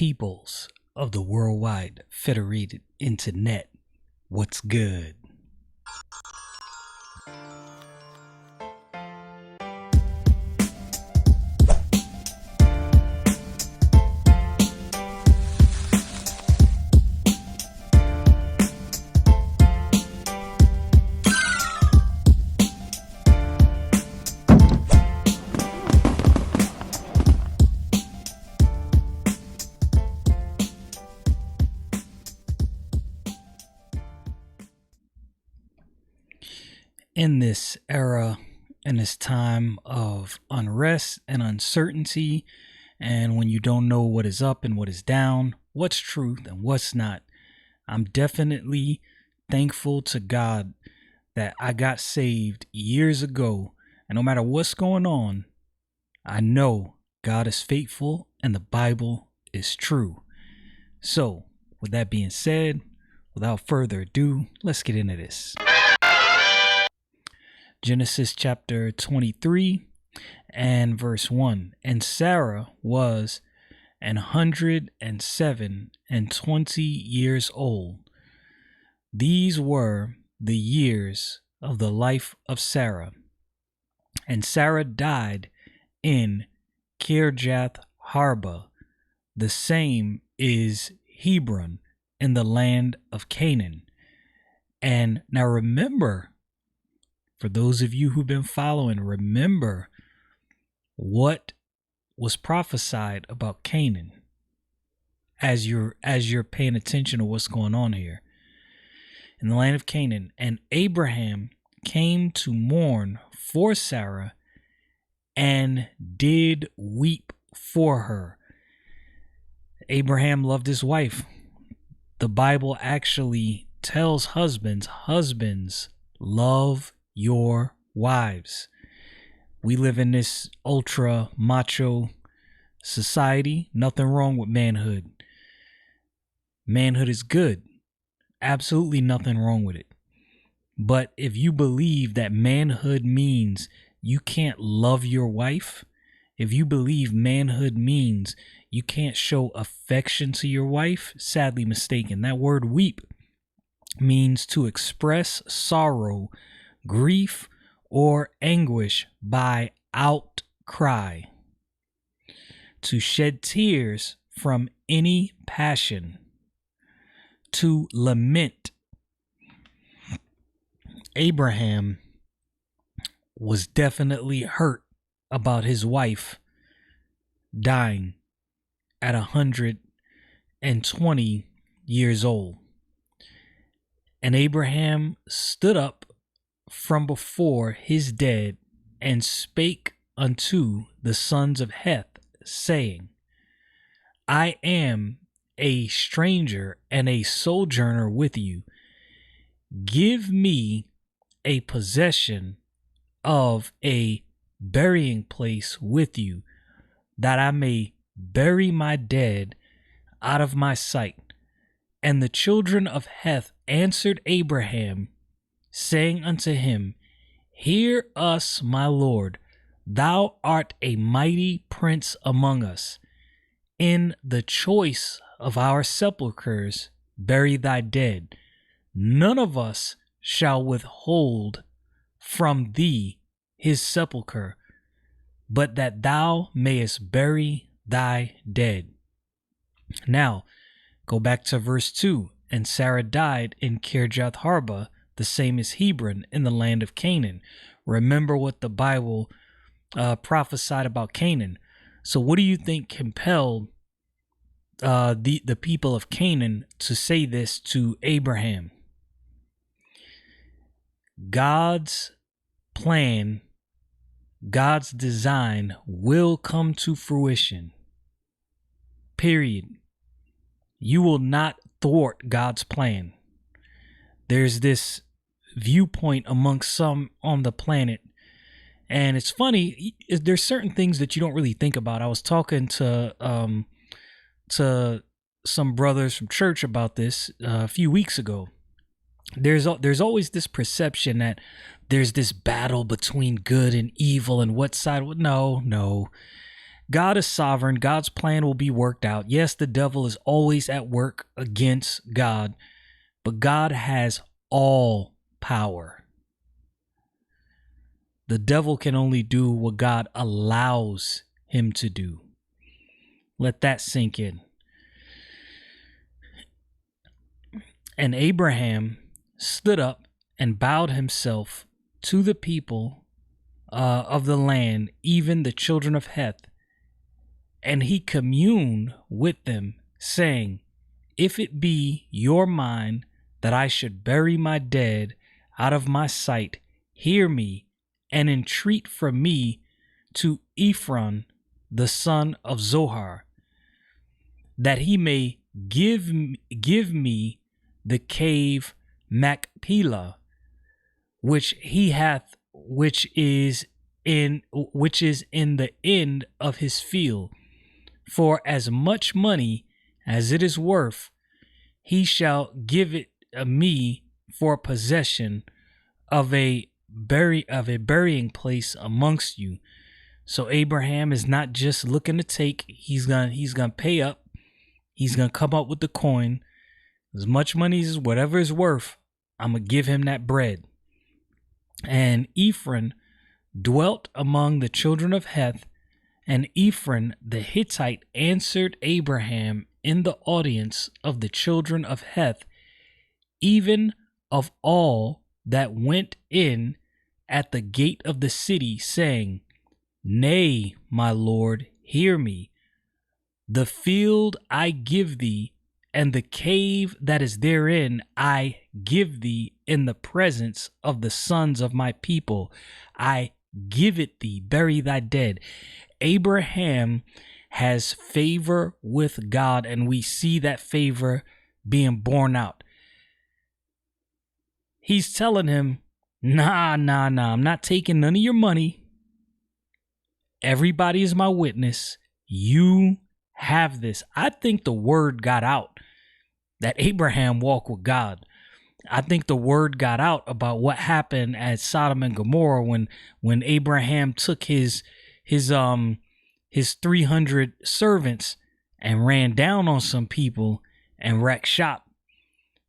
peoples of the worldwide federated internet. What's good? In this era, in this time of unrest and uncertainty, and when you don't know what is up and what is down, what's truth and what's not, I'm definitely thankful to God that I got saved years ago. And no matter what's going on, I know God is faithful and the Bible is true. So, with that being said, without further ado, let's get into this. Genesis chapter 23 and verse 1. And Sarah was 107 years old. These were the years of the life of Sarah. And Sarah died in Kirjath Arba. The same is Hebron in the land of Canaan. And now remember, for those of you who've been following, remember what was prophesied about Canaan as you're paying attention to what's going on here. In the land of Canaan, and Abraham came to mourn for Sarah and did weep for her. Abraham loved his wife. The Bible actually tells husbands, love your wives. We live in this ultra macho society. Nothing wrong with manhood. Manhood is good. Absolutely nothing wrong with it. But if you believe that manhood means you can't love your wife, if you believe manhood means you can't show affection to your wife, sadly mistaken. That word weep means to express sorrow, grief, or anguish by outcry, to shed tears from any passion, to lament. Abraham was definitely hurt about his wife dying at 120 years old. And Abraham stood up from before his dead and spake unto the sons of Heth, saying, I am a stranger and a sojourner with you. Give me a possession of a burying place with you, that I may bury my dead out of my sight. And the children of Heth answered Abraham, saying unto him, Hear us, my Lord, thou art a mighty prince among us. In the choice of our sepulchres bury thy dead. None of us shall withhold from thee his sepulchre, but that thou mayest bury thy dead. Now, go back to verse 2. And Sarah died in Kirjath Arba, the same as Hebron in the land of Canaan. Remember what the Bible prophesied about Canaan. So what do you think compelled the people of Canaan to say this to Abraham? God's plan, God's design will come to fruition. Period. You will not thwart God's plan. There's this viewpoint amongst some on the planet, and it's funny, there's certain things that you don't really think about. I was talking to some brothers from church about this a few weeks ago. There's always this perception that there's this battle between good and evil and what side. No, God is sovereign. God's plan will be worked out. Yes, the devil is always at work against God, but God has all power. The devil can only do what God allows him to do. Let that sink in. And Abraham stood up and bowed himself to the people of the land, even the children of Heth. And he communed with them, saying, if it be your mind that I should bury my dead out of my sight, hear me and entreat from me to Ephron, the son of Zohar, that he may give me the cave Machpelah, which is in the end of his field, for as much money as it is worth, he shall give it me for possession of a burying place amongst you. So Abraham is not just looking to take; he's gonna pay up. He's gonna come up with the coin, as much money as whatever is worth. I'm gonna give him that bread. And Ephron dwelt among the children of Heth, and Ephron the Hittite answered Abraham in the audience of the children of Heth, even of all that went in at the gate of the city, saying, nay, my lord, hear me. The field I give thee, and the cave that is therein I give thee in the presence of the sons of my people. I give it thee, bury thy dead. Abraham has favor with God, and we see that favor being borne out. He's telling him, nah, I'm not taking none of your money. Everybody is my witness. You have this. I think the word got out that Abraham walked with God. I think the word got out about what happened at Sodom and Gomorrah when Abraham took his 300 servants and ran down on some people and wrecked shop.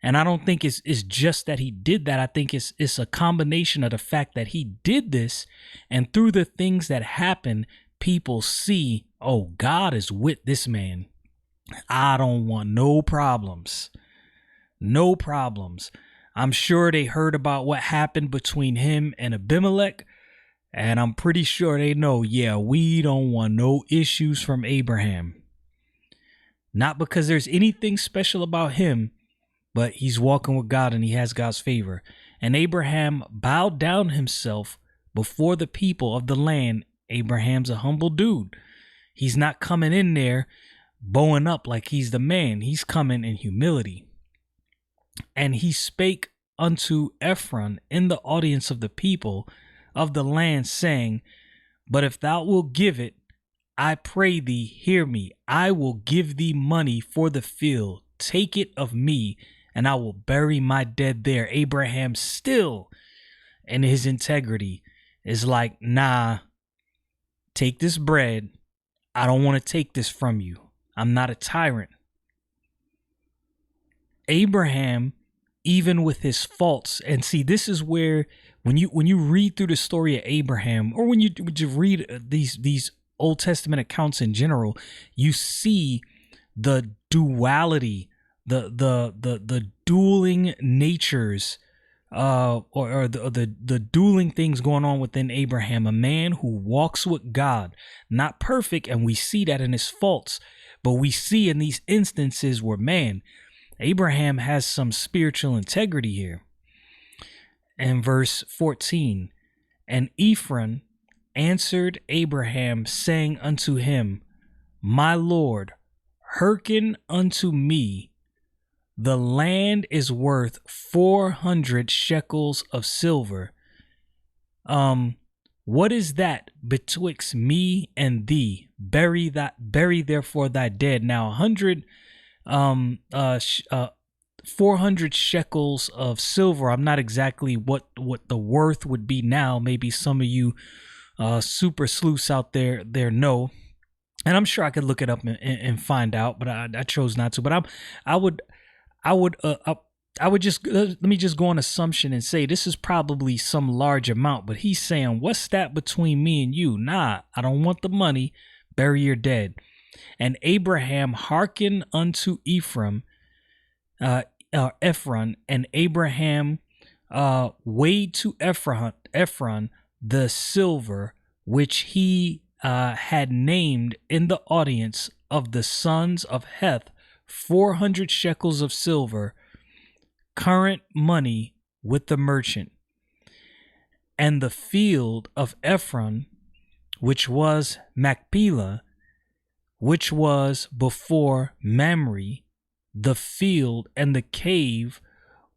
And I don't think it's just that he did that. I think it's a combination of the fact that he did this, and through the things that happen, people see, oh, God is with this man. I don't want no problems. No problems. I'm sure they heard about what happened between him and Abimelech, and I'm pretty sure they know, yeah, we don't want no issues from Abraham. Not because there's anything special about him, but he's walking with God and he has God's favor. And Abraham bowed down himself before the people of the land. Abraham's a humble dude. He's not coming in there bowing up like he's the man. He's coming in humility. And he spake unto Ephron in the audience of the people of the land, saying, but if thou wilt give it, I pray thee, hear me. I will give thee money for the field. Take it of me, and I will bury my dead there. Abraham still in his integrity is like, nah, take this bread. I don't want to take this from you. I'm not a tyrant. Abraham, even with his faults, and see, this is where when you read through the story of Abraham, or when you read these Old Testament accounts in general, you see the duality, the dueling natures, or the dueling things going on within Abraham. A man who walks with God, not perfect, and we see that in his faults, but we see in these instances where, man, Abraham has some spiritual integrity here. And verse 14, and Ephron answered Abraham, saying unto him, my Lord, hearken unto me. The land is worth 400 shekels of silver. What is that betwixt me and thee? Bury therefore thy dead. Now 400 shekels of silver. I'm not exactly what the worth would be now. Maybe some of you super sleuths out there know. and I'm sure I could look it up and find out, but I chose not to. But I would I would I would just let me just go on assumption and say this is probably some large amount. But he's saying, what's that between me and you? Nah, I don't want the money. Bury your dead. And Abraham hearkened unto Ephron, and Abraham weighed to Ephron the silver which he had named in the audience of the sons of Heth 400 shekels of silver, current money with the merchant. And the field of Ephron, which was Machpelah, which was before Mamre, the field and the cave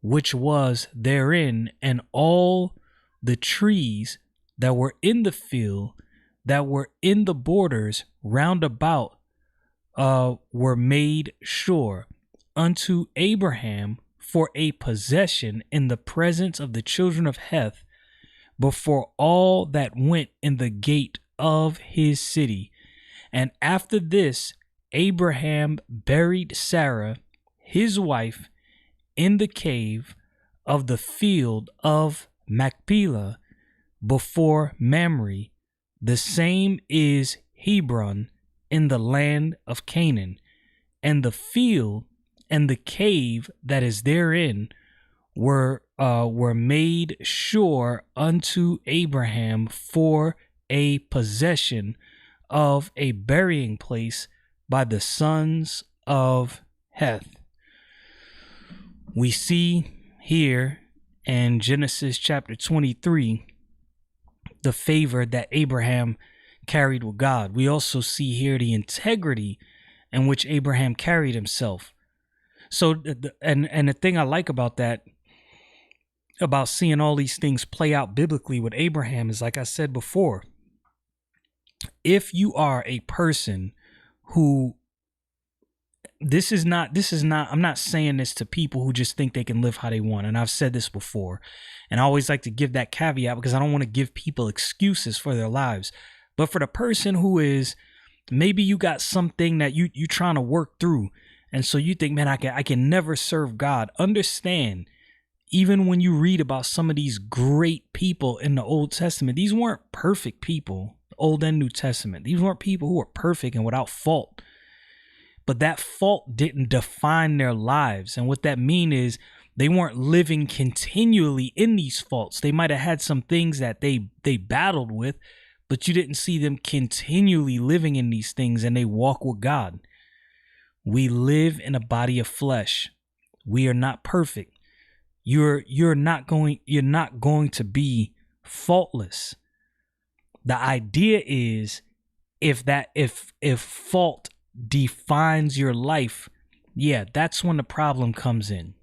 which was therein, and all the trees that were in the field, that were in the borders round about, were made sure unto Abraham for a possession in the presence of the children of Heth, before all that went in the gate of his city. And after this, Abraham buried Sarah, his wife, in the cave of the field of Machpelah before Mamre. The same is Hebron in the land of Canaan. And the field and the cave that is therein were made sure unto Abraham for a possession of a burying place by the sons of Heth. We see here in Genesis chapter 23 the favor that Abraham carried with God. We also see here the integrity in which Abraham carried himself. So, and the thing I like about that, about seeing all these things play out biblically with Abraham, is, like I said before, if you are a person who, I'm not saying this to people who just think they can live how they want. And I've said this before, and I always like to give that caveat because I don't want to give people excuses for their lives. But for the person who is, maybe you got something that you trying to work through, and so you think, man, I can never serve God. Understand, even when you read about some of these great people in the Old Testament, these weren't perfect people, Old and New Testament. These weren't people who were perfect and without fault. But that fault didn't define their lives. And what that means is they weren't living continually in these faults. They might have had some things that they battled with, but you didn't see them continually living in these things, and they walk with God. We live in a body of flesh. We are not perfect. You're not going to be faultless. The idea is, if fault defines your life, yeah, that's when the problem comes in.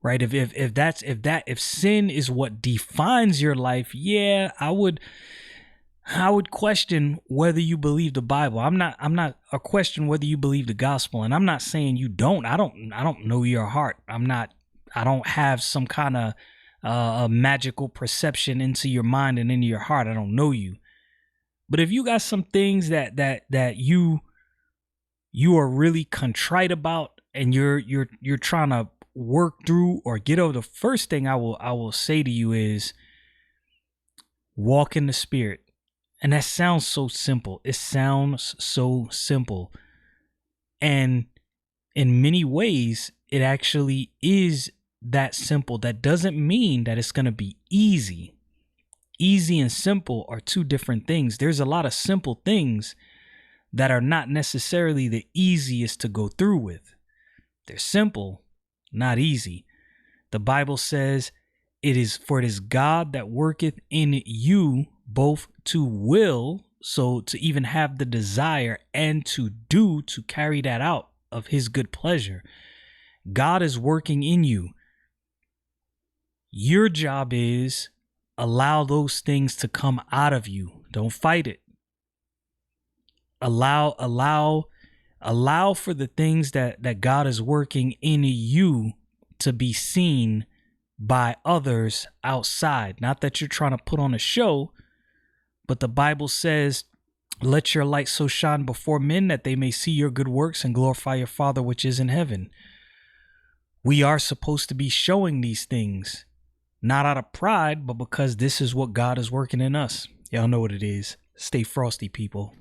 Right? If sin is what defines your life, yeah, I would question whether you believe the Bible. I'm not a question whether you believe the gospel. And I'm not saying you don't. I don't know your heart. I don't have some kind of a magical perception into your mind and into your heart. I don't know you. But if you got some things that you are really contrite about, and you're trying to work through or get over, the first thing I will say to you is walk in the Spirit. And that sounds so simple. It sounds so simple. And in many ways, it actually is that simple. That doesn't mean that it's going to be easy. Easy and simple are two different things. There's a lot of simple things that are not necessarily the easiest to go through with. They're simple, not easy. The Bible says it is God that worketh in you both to will, so to even have the desire, and to do, to carry that out of his good pleasure. God is working in you. Your job is allow those things to come out of you. Don't fight it. Allow for the things that God is working in you to be seen by others outside. Not that you're trying to put on a show, but the Bible says Let your light so shine before men that they may see your good works and glorify your Father which is in heaven. We are supposed to be showing these things, not out of pride, but because this is what God is working in us. Y'all know what it is. Stay frosty, people.